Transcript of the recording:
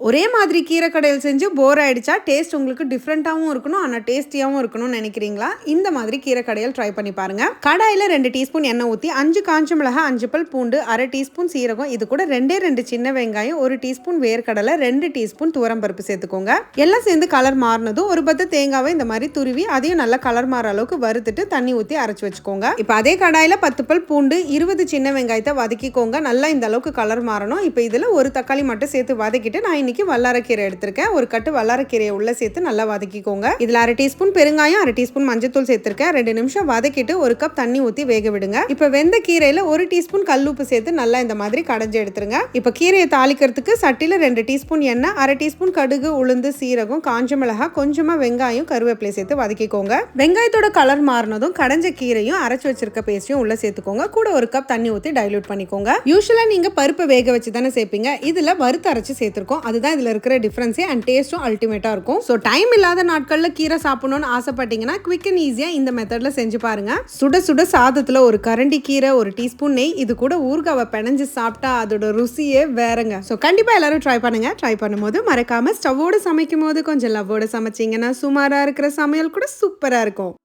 ஒரே மாதிரி கீரை கடையில் செஞ்சு போர் ஆயிடுச்சா? டேஸ்ட் உங்களுக்கு டிஃப்ரெண்ட்டாகவும் இருக்கணும், ஆனால் டேஸ்டியாகவும் இருக்கணும்னு நினைக்கிறீங்களா? இந்த மாதிரி கீரை கடையில் ட்ரை பண்ணி பாருங்க. கடாயில் 2 டீஸ்பூன் எண்ணெய் ஊற்றி 5 காஞ்ச மிளகாய், 5 பல் பூண்டு, அரை டீஸ்பூன் சீரகம், இது கூட 2 சின்ன வெங்காயம், 1 டீஸ்பூன் வேர்க்கடலை, 2 டீஸ்பூன் துவரம்பருப்பு சேர்த்துக்கோங்க. எல்லாம் சேர்ந்து கலர் மாறினதும் ஒரு பத்து தேங்காவை இந்த மாதிரி துருவி அதையும் நல்லா கலர் மாற அளவுக்கு வறுத்துட்டு தண்ணி ஊற்றி அரைச்சி வச்சுக்கோங்க. இப்போ அதே கடாயில் 10 பல் பூண்டு, 20 சின்ன வெங்காயத்தை வதக்கிக்கோங்க. நல்லா இந்த அளவுக்கு கலர் மாறணும். இப்போ இதில் ஒரு தக்காளி மட்டும் சேர்த்து வதக்கிட்டு நான் இன்னைக்கு வல்லாரக்கீரை எடுத்திருக்கேன். ஒரு கட்டு வல்லாரக்கீரையை உள்ள சேர்த்து நல்லா வதக்கிக்கோங்க. இதுல அரை டீஸ்பூன் பெருங்காயம், அரை டீஸ்பூன் மஞ்சத்தூள் சேர்த்திருக்கேன். 2 நிமிஷம் வதக்கிட்டு ஒரு கப் தண்ணி ஊற்றி வேக விடுங்க. இப்ப வெந்த கீரையில 1 டீஸ்பூன் கல்லுப்பு சேர்த்து நல்லா இந்த மாதிரி கடைஞ்சு எடுத்துருங்க. இப்ப கீரையை தாளிக்கிறதுக்கு சட்டில 2 டீஸ்பூன் எண்ணெய், அரை டீஸ்பூன் கடுகு, உளுந்து, சீரகம், காஞ்ச மிளகாய், கொஞ்சமா வெங்காயம், கருவேப்பிலை சேர்த்து வதக்கிக்கோங்க. வெங்காயத்தோட கலர் மாறினதும் கடைஞ்ச கீரையும் அரைச்சு வச்சிருக்க பேஸ்டையும் உள்ள சேர்த்துக்கோங்க. கூட ஒரு கப் தண்ணி ஊற்றி டைலூட் பண்ணிக்கோங்க. யூசுவலா நீங்க பருப்பை வேக வச்சு தானே சேர்ப்பீங்க. இதுல வறுத்து அரைச்சு சேர்த்திருக்கோம். அதுதான் இதுல இருக்கிற டிஃபரன்ஸே. அண்ட் டேஸ்டும் அல்டிமேட்டா இருக்கும். ஸோ டைம் இல்லாத நாட்கள்ல கீரை சாப்பிடணும்னு ஆசைப்பட்டீங்கன்னா குவிக் அண்ட் ஈஸியா இந்த மெத்தட்ல செஞ்சு பாருங்க. சுட சுட சாதத்துல ஒரு கரண்டி கீரை, 1 டீஸ்பூன் நெய், இது கூட ஊறுகாவை பிணைஞ்சு சாப்பிட்டா அதோட ருசியே வேறங்க. ஸோ கண்டிப்பா எல்லாரும் ட்ரை பண்ணுங்க. ட்ரை பண்ணும்போது மறக்காம ஸ்டவ்வோட சமைக்கும் போது கொஞ்சம் லவ்வோட சமைச்சிங்கன்னா சுமாரா இருக்கிற சமையல் கூட சூப்பரா இருக்கும்.